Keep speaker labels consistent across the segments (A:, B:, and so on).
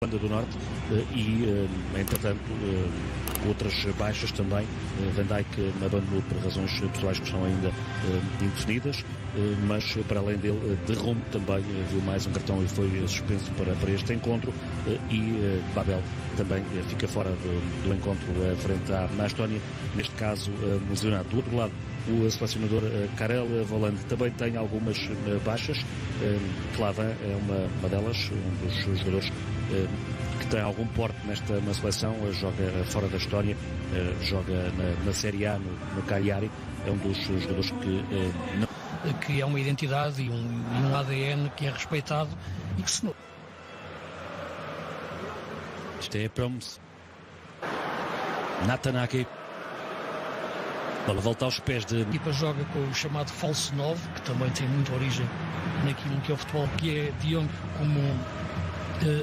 A: Irlanda do Norte e, entretanto, outras baixas também. Van Dijk abandonou por razões pessoais que estão ainda indefinidas, mas para além dele, de Rumo também viu mais um cartão e foi suspenso para este encontro, e Babel também fica fora do encontro frente à Estónia, neste caso lesionado. Do outro lado, o selecionador Karel Volland também tem algumas baixas. Clavan é uma delas, um dos jogadores que tem algum porte na seleção, joga fora da Estónia, joga na Série A no Cagliari, é um dos jogadores
B: que é uma identidade e um ADN que é respeitado e que se nota.
A: Isto é Proms. NetheIandss. Bola volta aos pés de...
B: A equipa joga com o chamado falso 9, que também tem muita origem naquilo que é o futebol, que é De Jong como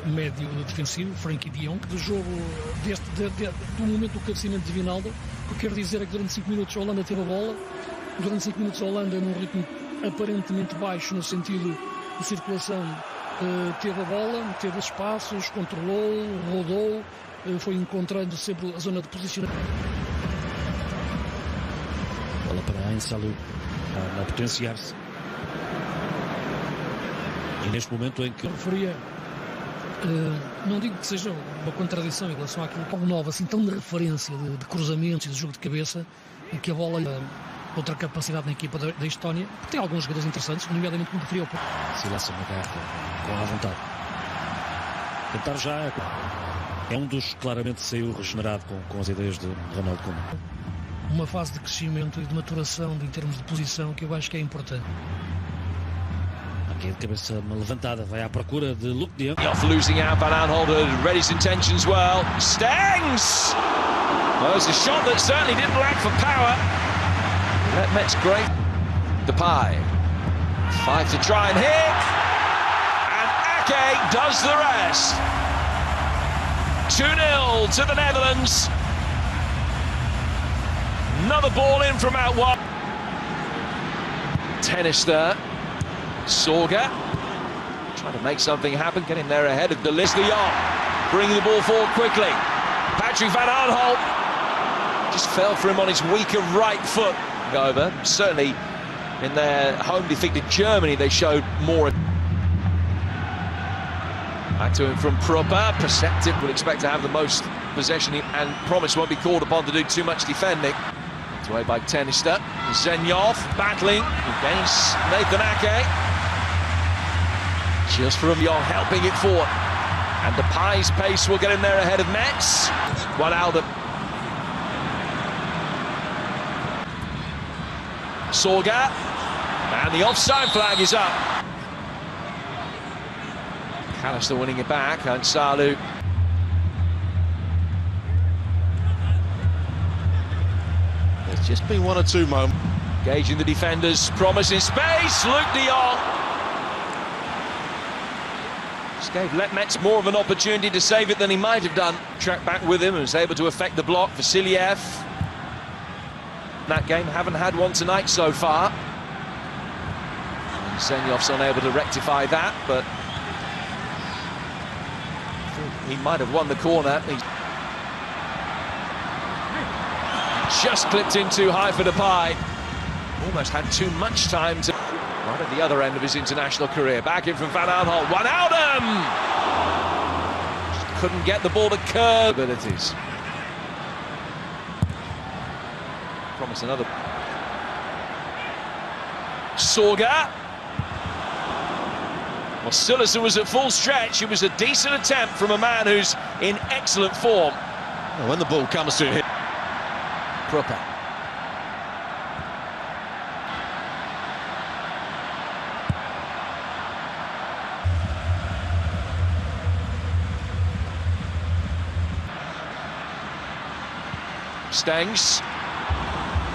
B: médio defensivo, Frenkie de Jong. Do jogo, do momento do cabeceamento de Wijnaldum, o que quero dizer é que durante 5 minutos a Holanda teve a bola, durante 5 minutos a Holanda, num ritmo aparentemente baixo no sentido de circulação, teve a bola, teve espaços, controlou, rodou, foi encontrando sempre a zona de posicionamento.
A: Bola para Ansalu a potenciar-se. E neste momento em que...
B: Referia, não digo que seja uma contradição em relação àquilo que é novo, assim, tão de referência de cruzamentos e de jogo de cabeça, em que a bola... outra capacidade na equipa da Estónia, que tem alguns jogadores interessantes, nomeadamente como referiu.
A: Silas agarra com a vontade. Tentar já. É um dos que claramente saiu regenerado com as ideias de Ronaldo Koeman.
B: Uma fase de crescimento e de maturação em termos de posição que eu acho que é importante.
A: Aqui de cabeça uma levantada, vai à procura de Luke de Jong.
C: Off losing out, Van Aanholt ready his intentions well. Stengs! Well, it was a shot that certainly didn't lack for power. That Met's great. Depay. 5 to try and hit. And Ake does the rest. 2-0 to the Netherlands. Another ball in from out wide. Tennis there. Sorga. Trying to make something happen. Getting there ahead of De Leon. Bringing the ball forward quickly. Patrick Van Aanholt. Just fell for him on his weaker right foot. Over. Certainly in their home defeat to Germany they showed more. Back to him from Proper. Perceptive will expect to have the most possession and promise won't be called upon to do too much defending. It's away by Tenister. Zenyov battling against Nathan Ake. Just from Young helping it forward. And Depay's pace will get him there ahead of Metz. Wijnaldum. Sorga, and the offside flag is up. Callister winning it back, and Salu. There's just been 1 or 2 moments. Gauging the defenders, promising space, Luke de Jong. Just gave Metz more of an opportunity to save it than he might have done. Tracked back with him and was able to affect the block. Vasiliev. That game, haven't had one tonight so far. Zenyov's unable to rectify that, but he might have won the corner. He's just clipped in too high for Depay. Almost had too much time to... Right at the other end of his international career. Back in from Van Aanholt. Wijnaldum! Just couldn't get the ball to curve. Abilities. Promise another. Sorga. Well, Sillerson was at full stretch. It was a decent attempt from a man who's in excellent form. Well, when the ball comes to him. Proper. Stengs.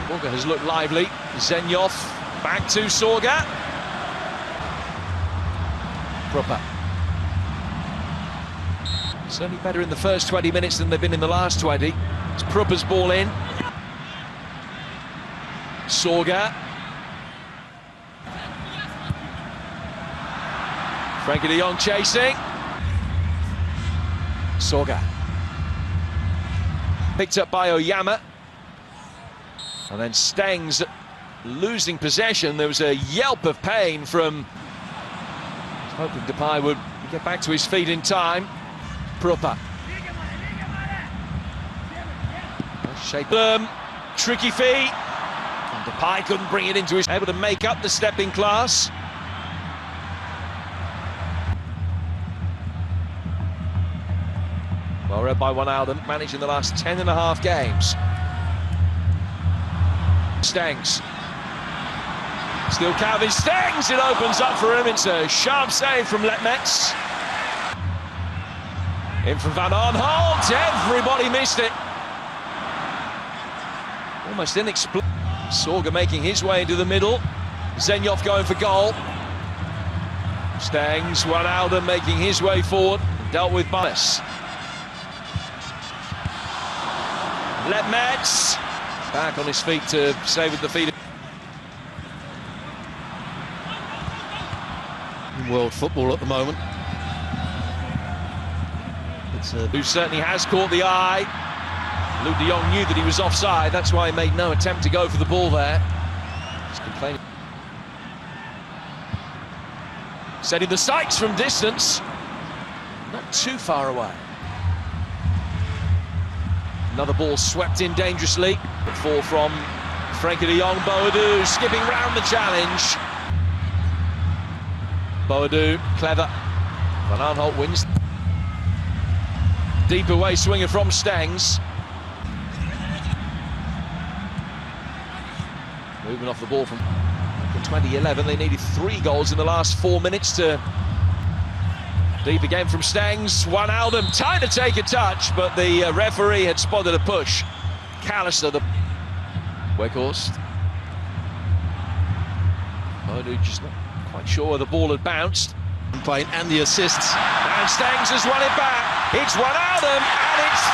C: Sorga has looked lively. Zenyov back to Sorga. Proper. Certainly better in the first 20 minutes than they've been in the last 20. It's Proper's ball in. Sorga. Frenkie de Jong chasing. Sorga. Picked up by Oyama. And then Stengs losing possession. There was a yelp of pain from... hoping Depay would get back to his feet in time. Propa. Tricky feet. And Depay couldn't bring it into his... able to make up the stepping class. Well read by Wijnaldum, managed in the last 10.5 games. Stengs. Still Calvin Stengs, it opens up for him. It's a sharp save from Letmets. In from Van Aanholt, everybody missed it. Almost inexplicable. Sorga making his way into the middle. Zenyov going for goal. Stengs, Wijnaldum making his way forward. Dealt with Bias. Letmets back on his feet to save with the feet.
D: World football at the moment.
C: Who certainly has caught the eye. Luke de Jong knew that he was offside, that's why he made no attempt to go for the ball there. He's complaining. Setting the sights from distance. Not too far away. Another ball swept in dangerously. Good fall from Frenkie de Jong. Boadu skipping round the challenge. Boadu, clever. Van Aanholt wins. Deep away swinger from Stengs. Moving off the ball from 2011. They needed 3 goals in the last 4 minutes to... Deep again from Stengs. Wijnaldum trying to take a touch, but the referee had spotted a push. Callister, the... Weghorst. Boadu just not quite sure where the ball had bounced.
D: And the assists.
C: And Stengs has won it back. It's Wijnaldum, and it's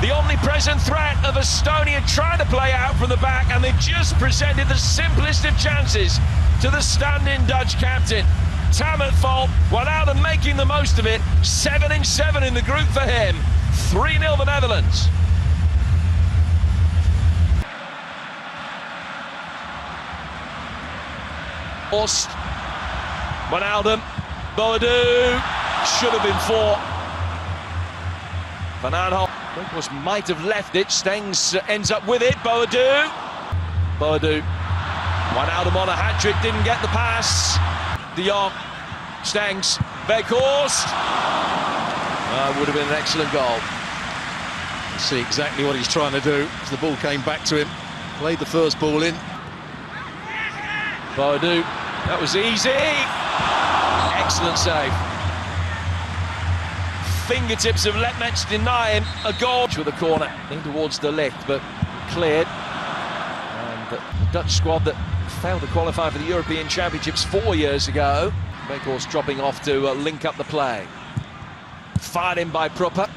C: 3. The omnipresent threat of Estonia trying to play out from the back, and they've just presented the simplest of chances to the stand-in Dutch captain. Tam at fault, Wijnaldum making the most of it. 7-7 in the group for him. 3-0 the Netherlands. Horst, Wijnaldum, Boadu, should have been 4. Van Aanholt, Weghorst might have left it. Stengs ends up with it. Boadu, Wijnaldum on a hat-trick, didn't get the pass. De Jong, Stengs, Weghorst. Would have been an excellent goal.
D: See exactly what he's trying to do as the ball came back to him. Played the first ball in.
C: Boadu, that was easy. Excellent save. Fingertips of Letmets deny him a goal. With the corner in towards De Ligt, but cleared. And the Dutch squad that failed to qualify for the European Championships 4 years ago. Weghorst dropping off to link up the play. Fired in by Propa.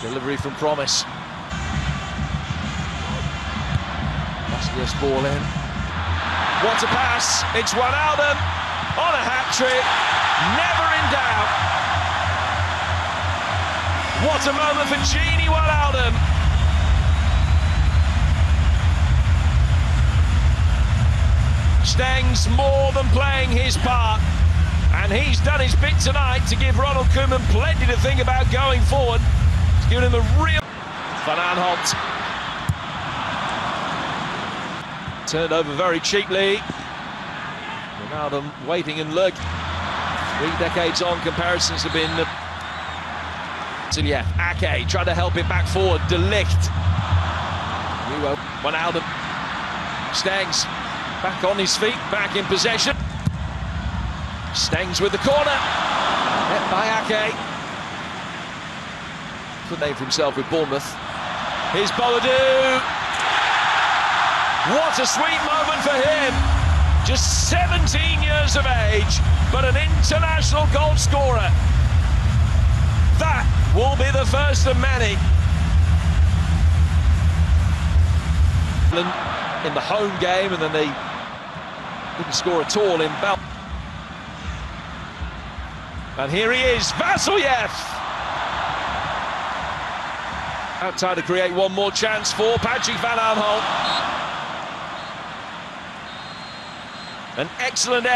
C: Delivery from Promise. This ball in. What a pass! It's Wijnaldum on a hat-trick. Never in doubt. What a moment for Gini Wijnaldum. Stengs more than playing his part, and he's done his bit tonight to give Ronald Koeman plenty to think about going forward. He's given him a real... Van Aanholt. Turned over very cheaply. Wijnaldum waiting and lurking. 3 decades on, comparisons have been... Tiliev, Ake tried to help it back forward. De Ligt. Wijnaldum. Stengs back on his feet, back in possession. Stengs with the corner. Hit by Ake. Good name for himself with Bournemouth. Here's Boadu. What a sweet moment for him. Just 17 years of age, but an international goal scorer. That will be the first of many. In the home game, and then they didn't score at all in Bel. And here he is, Vasilyev! Out time to create one more chance for Patrick van Aanholt. An excellent end.